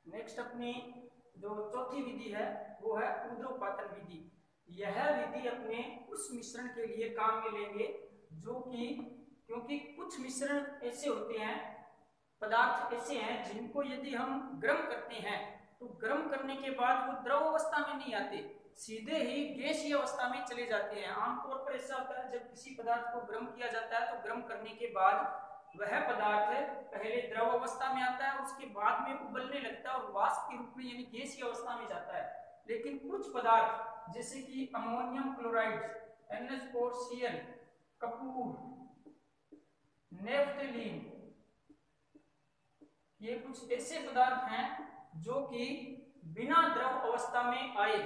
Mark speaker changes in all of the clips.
Speaker 1: Next अपनी जो चौथी विधि है वो है ऊर्ध्वपातन विधि। यह विधि अपने उस मिश्रण के लिए काम में लेंगे जो कि, क्योंकि कुछ मिश्रण ऐसे होते हैं, पदार्थ ऐसे हैं जिनको यदि हम गर्म करते हैं तो गर्म करने के बाद वो द्रव अवस्था में नहीं आते, सीधे ही गैसीय अवस्था में चले जाते हैं। आमतौर पर ऐसा होता है जब किसी पदार्थ को गर्म किया जाता है तो गर्म करने के बाद वह पदार्थ पहले द्रव अवस्था में आता है, उसके बाद में उबलने लगता है और वाष्प के रूप में यानी गैसीय अवस्था में जाता है। लेकिन कुछ पदार्थ जैसे कि ammonium chloride, NH4Cl, Kapoor, naphthalene, ये कुछ ऐसे पदार्थ हैं जो कि बिना द्रव अवस्था में आए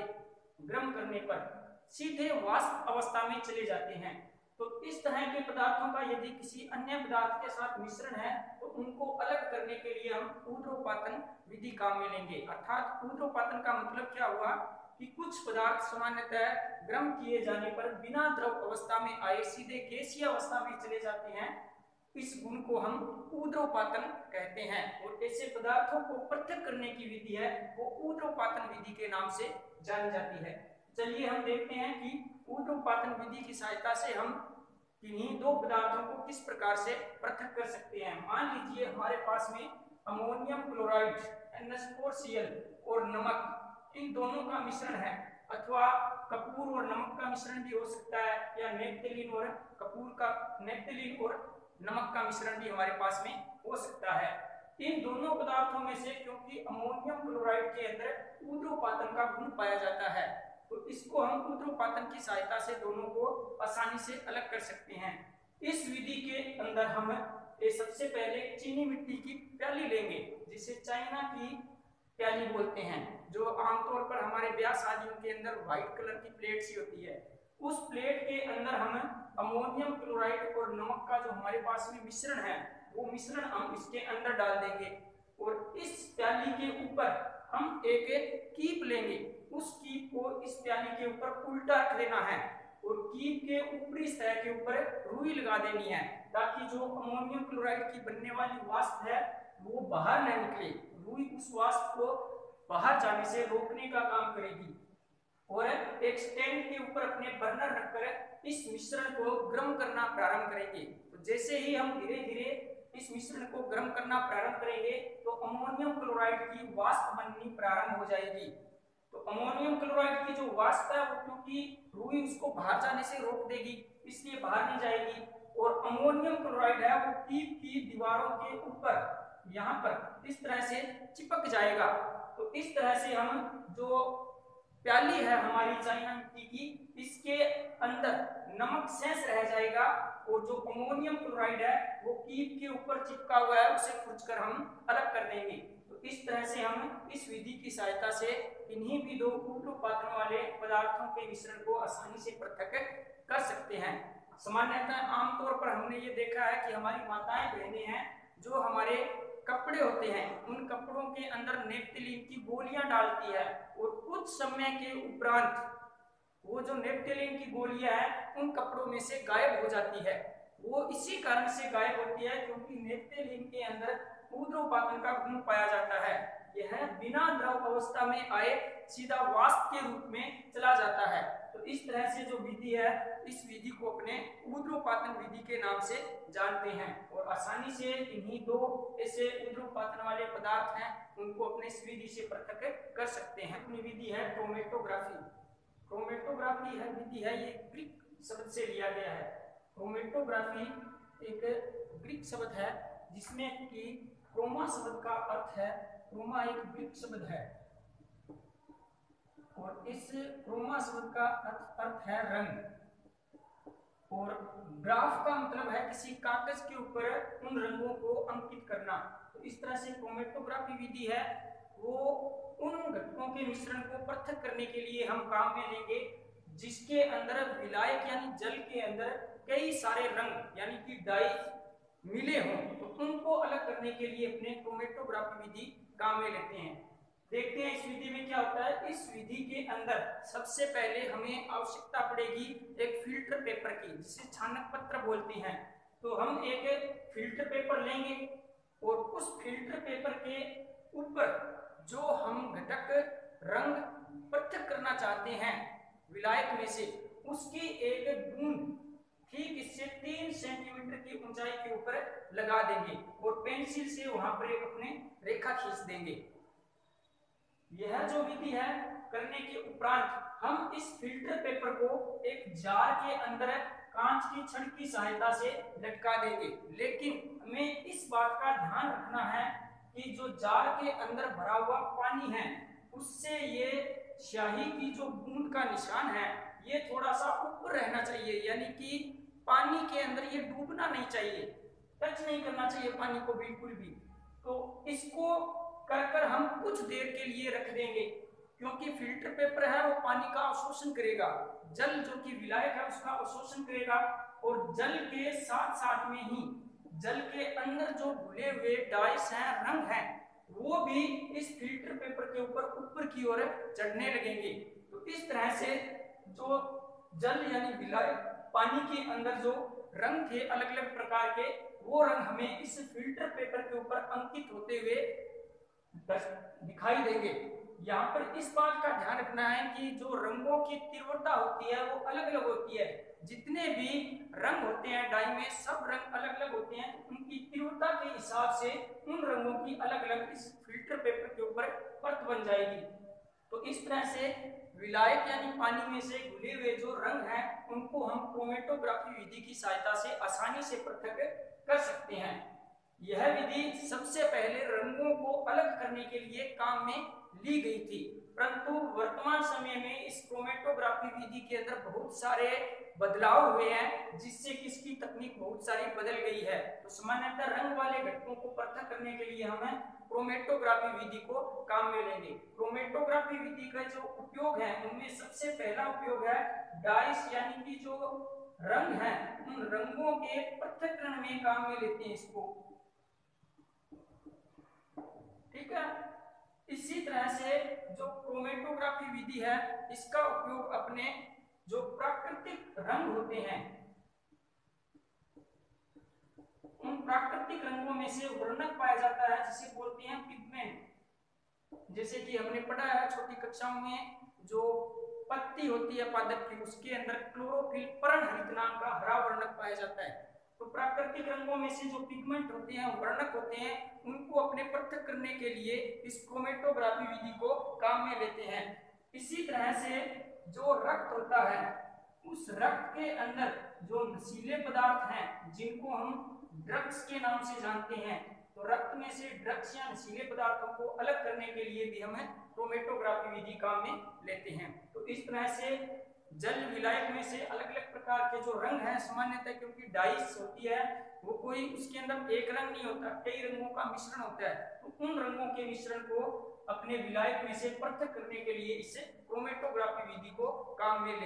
Speaker 1: गर्म करने पर सीधे वाष्प अवस्था में चले जाते हैं। तो इस तरह के पदार्थों का यदि किसी अन्य पदार्थ के साथ मिश्रण है तो उनको अलग करने के लिए हम ऊर्ध्वपातन विधि काम में लेंगे। अर्थात ऊर्ध्वपातन का मतलब क्या हुआ कि कुछ पदार्थ सामान्यतः गर्म किए जाने पर बिना द्रव अवस्था में आए सीधे गैसीय अवस्था में चले जाते हैं, इस गुण को हम ऊर्ध्वपातन कहते हैं। और ऐसे पदार्थों को पृथक करने की विधि है वो ऊर्ध्वपातन विधि के नाम से जानी जाती है। चलिए हम देखते हैं कि ऊर्ध्वपातन विधि की सहायता से हम किन्हीं दो पदार्थों को किस प्रकार से पृथक कर सकते हैं। मान लीजिए हमारे पास में अमोनियम क्लोराइड, NH4Cl और नमक, इन दोनों का मिश्रण है, अथवा कपूर और नमक का मिश्रण भी हो सकता है, या नेफ्थलीन और कपूर का, नेफ्थलीन और नमक का मिश्रण भी हमारे पास में हो सकता है। इन दोनों पदार्थों में से क्योंकि अमोनियम क्लोराइड के अंदर ऊर्ध्वपातन का गुण पाया जाता है तो इसको हम ऊर्ध्वपातन की सहायता से दोनों को आसानी से अलग कर सकते हैं। इस विधि के अंदर हम सबसे पहले चीनी मिट्टी की प्याली लेंगे जिसे चाइना की प्याली बोलते हैं, जो आमतौर पर हमारे ब्याह शादियों के अंदर व्हाइट कलर की प्लेट सी होती है। उस प्लेट के अंदर हम अमोनियम क्लोराइड और नमक का जो हमारे पास में मिश्रण है वो मिश्रण हम इसके अंदर डाल देंगे और इस प्याली के ऊपर हम एक कीप लेंगे। उस कीप को इस प्याली के ऊपर उल्टा रख देना है और कीप के ऊपरी सतह के ऊपर रुई लगा देनी है ताकि जो अमोनियम क्लोराइड की बनने वाली वाष्प है वो बाहर न निकले। रुई उस वाष्प को बाहर जाने से रोकने का काम करेगी। और एक स्टैंड के ऊपर अपने बर्नर रखकर इस मिश्रण को गर्म करना प्रारंभ करेंगे। तो जैसे ही हम धीरे धीरे इस मिश्रण को गर्म करना प्रारंभ करेंगे तो अमोनियम क्लोराइड की वाष्प बननी प्रारंभ हो जाएगी। तो अमोनियम क्लोराइड की जो वाष्प है वो क्योंकि रुई उसको बाहर जाने से रोक देगी इसलिए बाहर नहीं जाएगी और अमोनियम क्लोराइड है वो कीप की दीवारों के ऊपर यहाँ पर इस तरह से चिपक जाएगा। तो इस तरह से हम जो प्याली है हमारी चाइना मिट्टी की, इसके अंदर नमक शेष रह जाएगा और जो अमोनियम क्लोराइड है वो कीप के ऊपर चिपका हुआ है उसे खुरचकर हम अलग कर देंगे। तो इस तरह से हम इस विधि की सहायता से इन्हीं भी दो ऊर्ध्वपातन वाले पदार्थों के मिश्रण को आसानी से पृथक कर सकते हैं। सामान्यतः आमतौर पर हमने ये देखा है कि हमारी माताएं बहनें हैं जो हमारे कपड़े होते हैं उन कपड़ों के अंदर नेफ्थलीन की गोलियां डालती है और कुछ समय के उपरांत वो जो नेफ्थलीन की गोलियां हैं उन कपड़ों में से गायब हो जाती है। वो इसी कारण से गायब होती है क्योंकि नेफ्थलीन के अंदर ऊर्ध्वपातन का गुण पाया जाता है। यह बिना द्रव अवस्था में आए सीधा वाष्प के रूप में चला जाता है। तो इस तरह से जो विधि है इस विधि को अपने ऊर्ध्वपातन विधि के नाम से जानते हैं और आसानी से इन्हीं दो ऐसे ऊर्ध्वपातन वाले पदार्थ हैं उनको अपने इस विधि से पृथक कर सकते हैं। अपनी विधि है क्रोमेटोग्राफी। क्रोमेटोग्राफी है विधि है ये ग्रीक शब्द से लिया गया है। क्रोमेटोग्राफी एक ग्रीक शब्द है जिसमें कि क्रोमा शब्द का अर्थ है, क्रोमा एक ग्रीक शब्द है और इस क्रोमा शब्द का अर्थ है रंग और ग्राफ का मतलब है किसी कागज के ऊपर उन रंगों को अंकित करना। तो इस तरह से क्रोमेटोग्राफी विधि है वो उन घटकों के मिश्रण को पृथक करने के लिए हम काम में लेंगे जिसके अंदर विलायक यानी जल के अंदर कई सारे रंग यानी कि डाई मिले हों, तो उनको अलग करने के लिए अपने क्रोमेटोग्राफी विधि काम में लेते हैं। देखते हैं इस विधि में क्या होता है। इस विधि के अंदर सबसे पहले हमें आवश्यकता पड़ेगी एक फिल्टर पेपर की जिसे छानक पत्र बोलते हैं। तो हम एक फिल्टर पेपर लेंगे और उस फिल्टर पेपर के ऊपर जो हम घटक रंग पृथक करना चाहते हैं विलायक में से, उसकी एक बूंद ठीक इससे 3 सेंटीमीटर की ऊंचाई के ऊपर लगा देंगे और पेंसिल से वहां पर एक अपने रेखा खींच देंगे। यह जो विधि है करने के उपरांत हम इस फिल्टर पेपर को एक जार के अंदर कांच की छड़ की सहायता से लटका देंगे। लेकिन हमें इस बात का ध्यान रखना है कि जो जार के अंदर भरा हुआ पानी है उससे ये स्याही की जो बूंद का निशान है ये थोड़ा सा ऊपर रहना चाहिए, यानी कि पानी के अंदर ये डूबना नहीं चाहिए, टच नहीं करना चाहिए पानी को बिल्कुल भी। तो इसको कर हम कुछ देर के लिए रख देंगे, क्योंकि फिल्टर पेपर है वो पानी का अवशोषण करेगा, जल जो कि विलायक है उसका अवशोषण करेगा, और जल के साथ साथ में ही जल के अंदर जो घुले हुए डाइस हैं, रंग हैं, वो भी इस फिल्टर पेपर के ऊपर की ओर चढ़ने लगेंगे। तो इस तरह से जो जल यानी विलायक पानी के अंदर जो रंग थे अलग अलग प्रकार के, वो रंग हमें इस फिल्टर पेपर के ऊपर अंकित होते हुए दिखाई देंगे। यहाँ पर इस बात का ध्यान रखना है कि जो रंगों की तीव्रता होती है वो अलग अलग होती है। जितने भी रंग होते हैं डाई में सब रंग अलग अलग होते हैं, उनकी तीव्रता के हिसाब से उन रंगों की अलग अलग इस फिल्टर पेपर के ऊपर परत बन जाएगी। तो इस तरह से विलायक यानी पानी में से घुले हुए जो रंग हैं उनको हम क्रोमेटोग्राफी विधि की सहायता से आसानी से पृथक कर सकते हैं। यह विधि सबसे पहले रंगों को अलग करने के लिए काम में ली गई थी, परंतु वर्तमान समय में इस क्रोमेटोग्राफी विधि के अंदर बहुत सारे बदलाव हुए हैं, जिससे कि इसकी तकनीक बहुत सारी बदल गई है। तो सामान्यतः रंग वाले घटकों को पृथक करने के लिए हमें क्रोमेटोग्राफी विधि को काम में लेंगे। क्रोमेटोग्राफी विधि का जो उपयोग है उनमें सबसे पहला उपयोग है डाइस यानी कि जो रंग है उन रंगों के पृथक्करण में काम में लेते हैं इसको, ठीक है। इसी तरह से जो क्रोमेटोग्राफी विधि है इसका उपयोग अपने जो प्राकृतिक रंग होते हैं उन प्राकृतिक रंगों में से वर्णक पाया जाता है जिसे बोलते हैं पिगमेंट। जैसे कि हमने पढ़ा है छोटी कक्षाओं में, जो पत्ती होती है पादप की उसके अंदर क्लोरोफिल पर्णहरित नाम का हरा वर्णक पाया जाता है। तो प्राकृतिक रंगों में से जो पिगमेंट होते हैं वर्णक होते हैं उनको अपने पृथक करने के लिए इस क्रोमेटोग्राफी विधि को काम में लेते हैं। इसी तरह से जो रक्त होता है उस रक्त के अंदर जो नशीले पदार्थ हैं जिनको हम ड्रग्स के नाम से जानते हैं, तो रक्त में से ड्रग्स या नशीले पदार्थों को अलग करने के लिए भी हमें क्रोमेटोग्राफी विधि काम में लेते हैं। तो इस तरह से जल विलायक में से अलग अलग प्रकार के जो रंग हैं सामान्यतः, क्योंकि डाइस होती है वो कोई उसके अंदर एक रंग नहीं होता, कई रंगों का मिश्रण होता है, तो उन रंगों के मिश्रण को अपने विलायक में से पृथक करने के लिए इसे क्रोमेटोग्राफी विधि को काम में